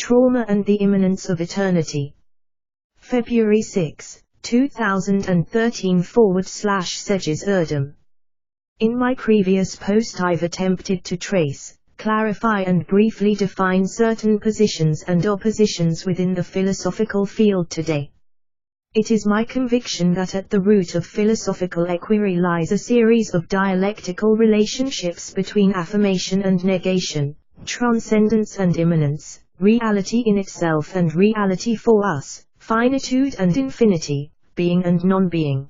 Trauma and the Immanence of Eternity. February 6, 2013 / Cengiz Erdem. In my previous post I've attempted to trace, clarify and briefly define certain positions and oppositions within the philosophical field today. It is my conviction that at the root of philosophical inquiry lies a series of dialectical relationships between affirmation and negation, transcendence and immanence, reality in itself and reality for us, finitude and infinity, being and non-being.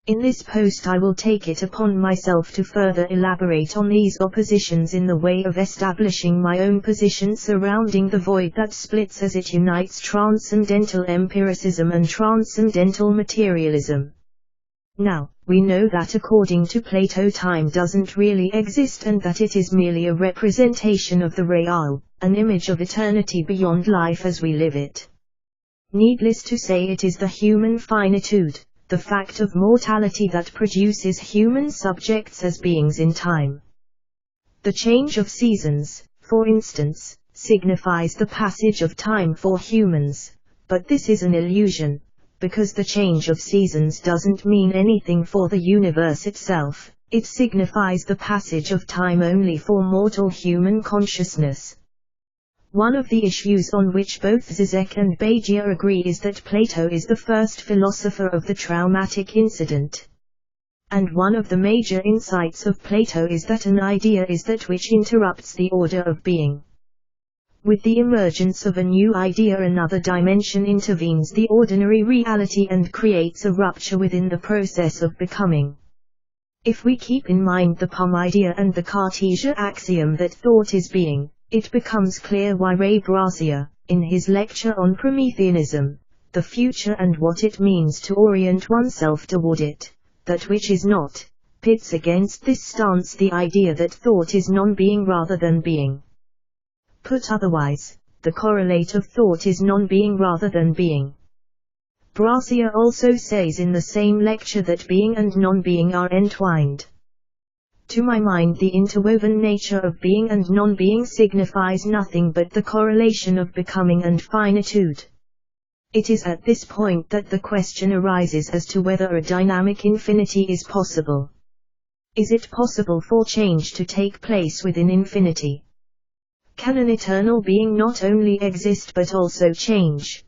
In this post I will take it upon myself to further elaborate on these oppositions in the way of establishing my own position surrounding the void that splits as it unites transcendental empiricism and transcendental materialism. Now, we know that according to Plato time doesn't really exist and that it is merely a representation of the real, an image of eternity beyond life as we live it. Needless to say, it is the human finitude, the fact of mortality, that produces human subjects as beings in time. The change of seasons, for instance, signifies the passage of time for humans, but this is an illusion, because the change of seasons doesn't mean anything for the universe itself. It signifies the passage of time only for mortal human consciousness. One of the issues on which both Zizek and Bagia agree is that Plato is the first philosopher of the traumatic incident. And one of the major insights of Plato is that an idea is that which interrupts the order of being. With the emergence of a new idea, another dimension intervenes the ordinary reality and creates a rupture within the process of becoming. If we keep in mind the POM idea and the Cartesian axiom that thought is being, it becomes clear why Ray Brazier, in his lecture on Prometheanism, the future and what it means to orient oneself toward it, that which is not, pits against this stance the idea that thought is non-being rather than being. Put otherwise, the correlate of thought is non-being rather than being. Brazier also says in the same lecture that being and non-being are entwined. To my mind, the interwoven nature of being and non-being signifies nothing but the correlation of becoming and finitude. It is at this point that the question arises as to whether a dynamic infinity is possible. Is it possible for change to take place within infinity? Can an eternal being not only exist but also change?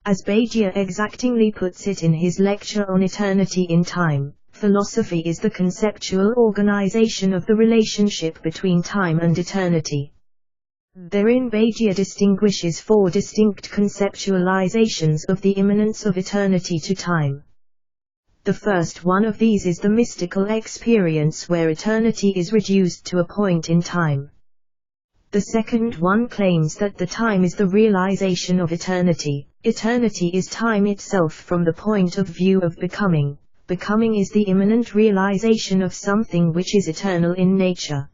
As Bagia exactingly puts it in his lecture on eternity in time, philosophy is the conceptual organization of the relationship between time and eternity. Therein Bagia distinguishes four distinct conceptualizations of the immanence of eternity to time. The first one of these is the mystical experience where eternity is reduced to a point in time. The second one claims that the time is the realization of eternity. Eternity is time itself from the point of view of becoming. Becoming is the immanent realization of something which is eternal in nature.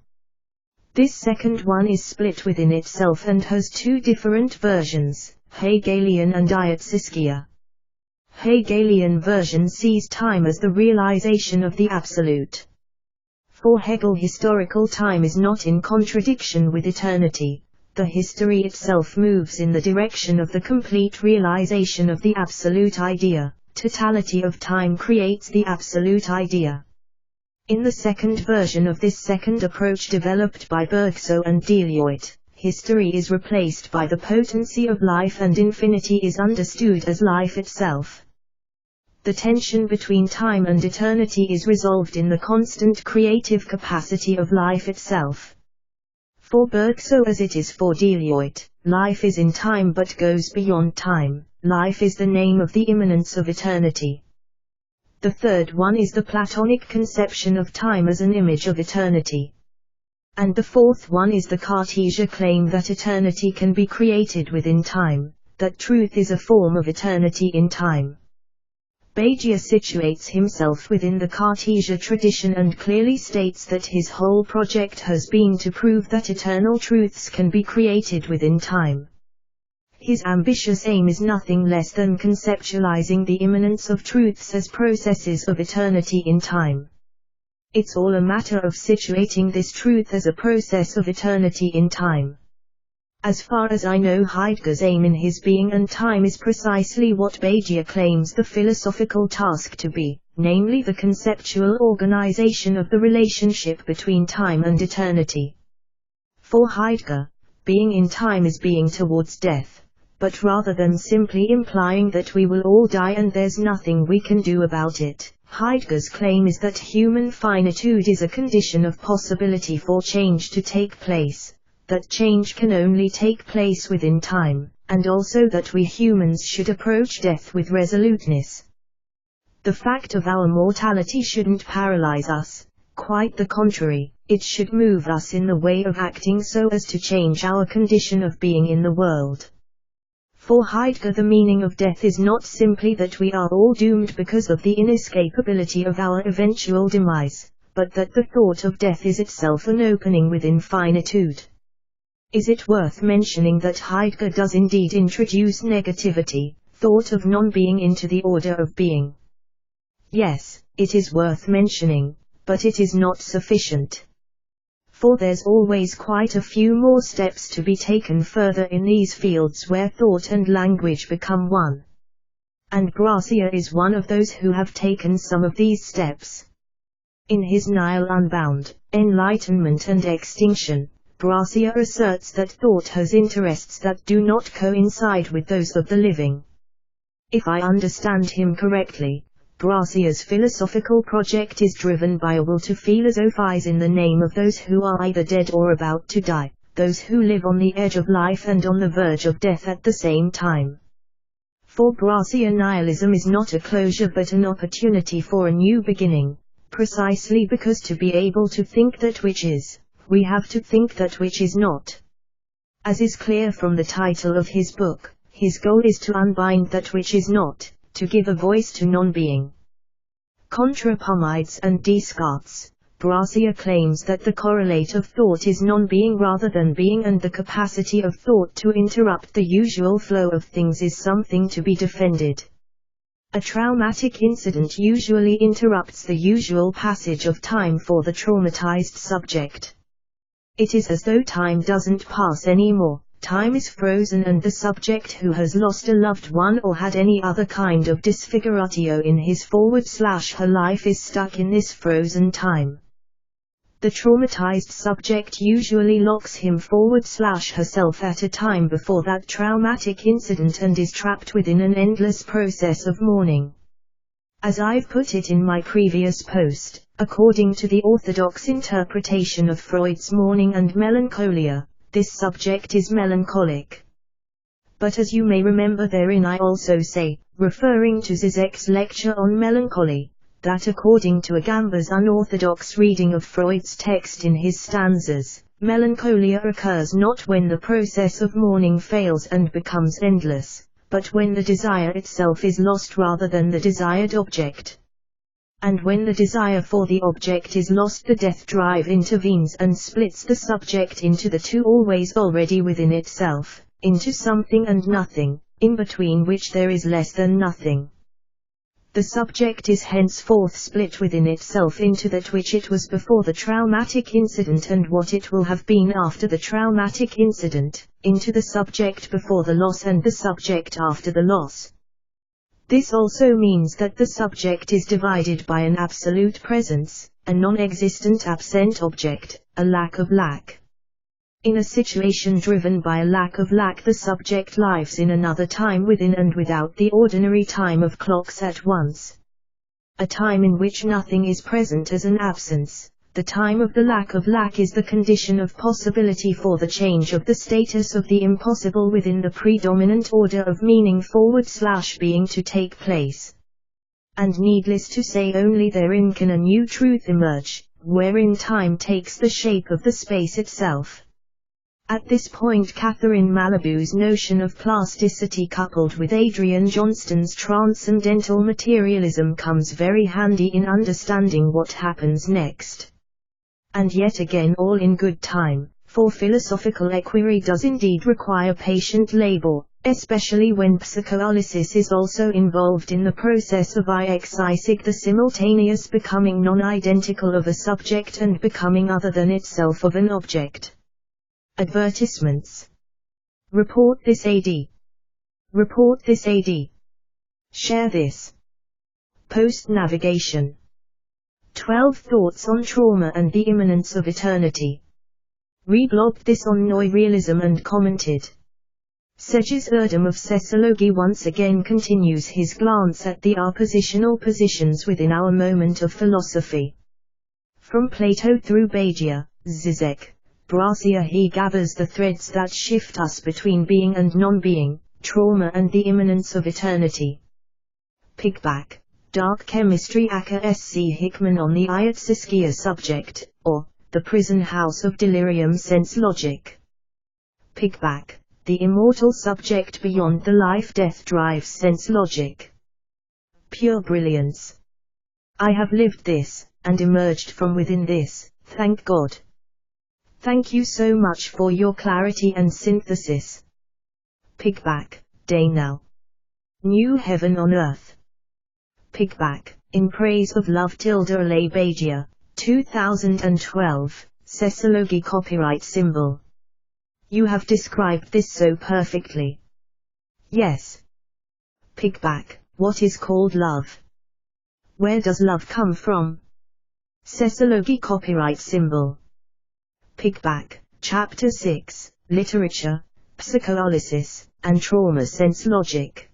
This second one is split within itself and has two different versions, Hegelian and Ietsiskia. Hegelian version sees time as the realization of the absolute. For Hegel, historical time is not in contradiction with eternity. The history itself moves in the direction of the complete realization of the absolute idea. Totality of time creates the absolute idea. In the second version of this second approach developed by Bergson and Deleuze, history is replaced by the potency of life and infinity is understood as life itself. The tension between time and eternity is resolved in the constant creative capacity of life itself. For Bergson, as it is for Deleuze, life is in time but goes beyond time. Life is the name of the immanence of eternity. The third one is the Platonic conception of time as an image of eternity. And the fourth one is the Cartesian claim that eternity can be created within time, that truth is a form of eternity in time. Bagia situates himself within the Cartesian tradition and clearly states that his whole project has been to prove that eternal truths can be created within time. His ambitious aim is nothing less than conceptualizing the immanence of truths as processes of eternity in time. It's all a matter of situating this truth as a process of eternity in time. As far as I know, Heidegger's aim in his Being and Time is precisely what Bagia claims the philosophical task to be, namely the conceptual organization of the relationship between time and eternity. For Heidegger, being in time is being towards death, but rather than simply implying that we will all die and there's nothing we can do about it, Heidegger's claim is that human finitude is a condition of possibility for change to take place, that change can only take place within time, and also that we humans should approach death with resoluteness. The fact of our mortality shouldn't paralyze us, quite the contrary, it should move us in the way of acting so as to change our condition of being in the world. For Heidegger, the meaning of death is not simply that we are all doomed because of the inescapability of our eventual demise, but that the thought of death is itself an opening within finitude. Is it worth mentioning that Heidegger does indeed introduce negativity, thought of non-being, into the order of being? Yes, it is worth mentioning, but it is not sufficient. For there's always quite a few more steps to be taken further in these fields where thought and language become one. And Gracia is one of those who have taken some of these steps. In his Nihil Unbound, Enlightenment and Extinction, Gracia asserts that thought has interests that do not coincide with those of the living. If I understand him correctly, Gracia's philosophical project is driven by a will to philosophize in the name of those who are either dead or about to die, those who live on the edge of life and on the verge of death at the same time. For Gracia, nihilism is not a closure but an opportunity for a new beginning, precisely because to be able to think that which is, we have to think that which is not. As is clear from the title of his book, his goal is to unbind that which is not, to give a voice to non-being. Contra Parmenides and Descartes, Gracia claims that the correlate of thought is non-being rather than being, and the capacity of thought to interrupt the usual flow of things is something to be defended. A traumatic incident usually interrupts the usual passage of time for the traumatized subject. It is as though time doesn't pass anymore, time is frozen, and the subject who has lost a loved one or had any other kind of disfiguratio in his /her life is stuck in this frozen time. The traumatized subject usually locks him /herself at a time before that traumatic incident and is trapped within an endless process of mourning. As I've put it in my previous post, according to the orthodox interpretation of Freud's mourning and melancholia, this subject is melancholic. But as you may remember, therein I also say, referring to Zizek's lecture on melancholy, that according to Agamber's unorthodox reading of Freud's text in his stanzas, melancholia occurs not when the process of mourning fails and becomes endless, but when the desire itself is lost rather than the desired object. And when the desire for the object is lost, the death drive intervenes and splits the subject into the two, always already within itself, into something and nothing, in between which there is less than nothing. The subject is henceforth split within itself into that which it was before the traumatic incident and what it will have been after the traumatic incident, into the subject before the loss and the subject after the loss. This also means that the subject is divided by an absolute presence, a non-existent absent object, a lack of lack. In a situation driven by a lack of lack, the subject lives in another time within and without the ordinary time of clocks at once. A time in which nothing is present as an absence. The time of the lack is the condition of possibility for the change of the status of the impossible within the predominant order of meaning /being to take place. And needless to say, only therein can a new truth emerge, wherein time takes the shape of the space itself. At this point, Catherine Malabou's notion of plasticity coupled with Adrian Johnston's transcendental materialism comes very handy in understanding what happens next. And yet again, all in good time, for philosophical enquiry does indeed require patient labor, especially when psychoanalysis is also involved in the process of ixisig, the simultaneous becoming non-identical of a subject and becoming other than itself of an object. Advertisements. Report this AD. Report this AD. Share this. Post navigation. 12 Thoughts on Trauma and the Immanence of Eternity. Reblogged this on Neorealism and commented. Cengiz Erdem of Sesologi once again continues his glance at the oppositional positions within our moment of philosophy. From Plato through Bajia, Zizek, Brassier he gathers the threads that shift us between being and non-being, trauma and the immanence of eternity. Pigback, Dark Chemistry Aka S.C. Hickman on the Ayatsiskia subject, or, the Prison House of Delirium Sense Logic. Pigback, The Immortal Subject Beyond the Life-Death Drives Sense Logic. Pure Brilliance. I have lived this, and emerged from within this, thank God. Thank you so much for your clarity and synthesis. Pigback, Day Now. New Heaven on Earth. Pigback, In Praise of Love Tilde Bajia, 2012, Sesologi copyright symbol. You have described this so perfectly. Yes. Pigback, What is called love? Where does love come from? Sesologi copyright symbol. Pigback, Chapter 6, Literature, Psychoanalysis, and Trauma Sense Logic.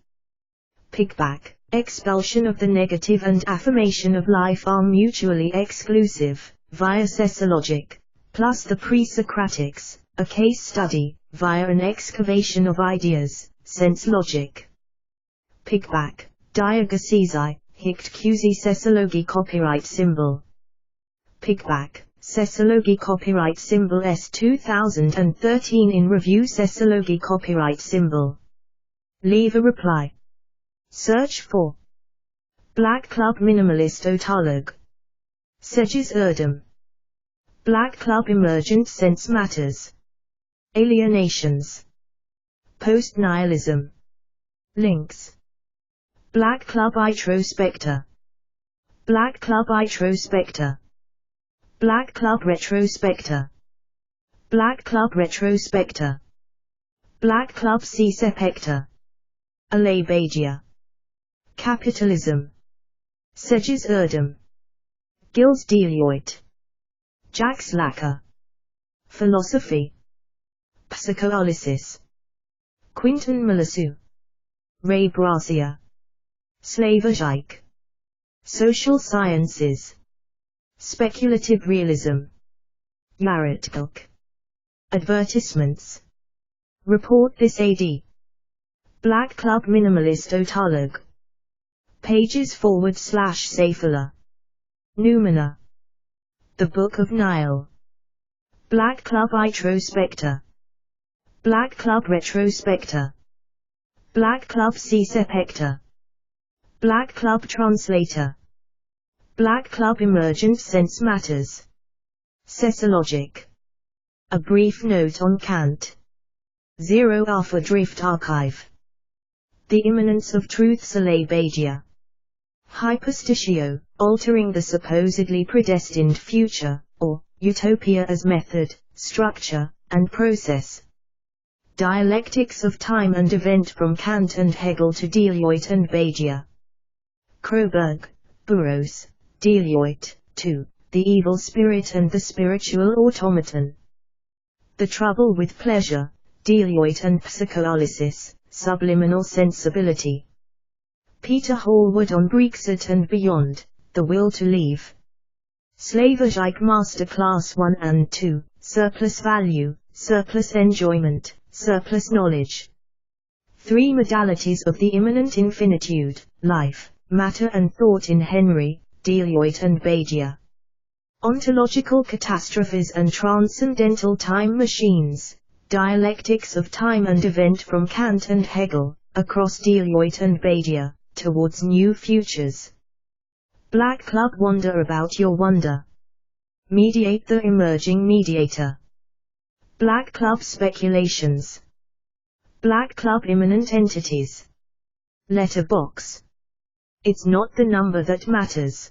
Pigback, Expulsion of the negative and affirmation of life are mutually exclusive, via Sesologic, plus the pre-Socratics, a case study, via an excavation of ideas, sense logic. Pigback, Diagasizai, Hict QZ Sesologi copyright symbol. Pigback, Sesologi copyright symbol S 2013 in review Sesologi copyright symbol. Leave a reply. Search for Black Club Minimalist Otalog. Cengiz Erdem. Black Club Emergent Sense Matters. Alienations. Post-nihilism. Links. Black Club Introspector. Black Club Introspector. Black Club Retrospector. Black Club Retrospector. Black Club C-Sepector. Alay Bajia. Capitalism. Cengiz Erdem. Gilles Deliotte. Jacques Lacan. Philosophy. Psychoanalysis. Quentin Melissu. Ray Brassier. Slavojike. Social Sciences. Speculative Realism. Yaratbilk. Advertisements. Report this AD. Black Club Minimalist Otalog. Pages /Safala. Numina. The Book of Nile. Black Club Introspector. Black Club Retrospector. Black Club C-Sepector. Black Club Translator. Black Club Emergent Sense Matters. Sesologic. A Brief Note on Kant. 0 Alpha Drift Archive. The Immanence of Truth Alay Bajia. Hyperstitio, altering the supposedly predestined future, or utopia as method, structure, and process. Dialectics of Time and Event from Kant and Hegel to Deliotte and Bajia. Kroberg, Burroughs, Deliotte, 2, The Evil Spirit and the Spiritual Automaton. The Trouble with Pleasure, Deliotte and Psychoanalysis, Subliminal Sensibility. Peter Hallward on Brexit and Beyond, The Will to Leave. Slavojike Masterclass 1 and 2, Surplus Value, Surplus Enjoyment, Surplus Knowledge. 3 Modalities of the Immanent Infinitude, Life, Matter and Thought in Henry, Deliotte and Bajia. Ontological Catastrophes and Transcendental Time Machines, Dialectics of Time and Event from Kant and Hegel, across Deliotte and Bajia, towards new futures. Black Club Wonder about your wonder. Mediate the emerging mediator. Black Club Speculations. Black Club Immanent Entities. Letterbox. It's not the number that matters.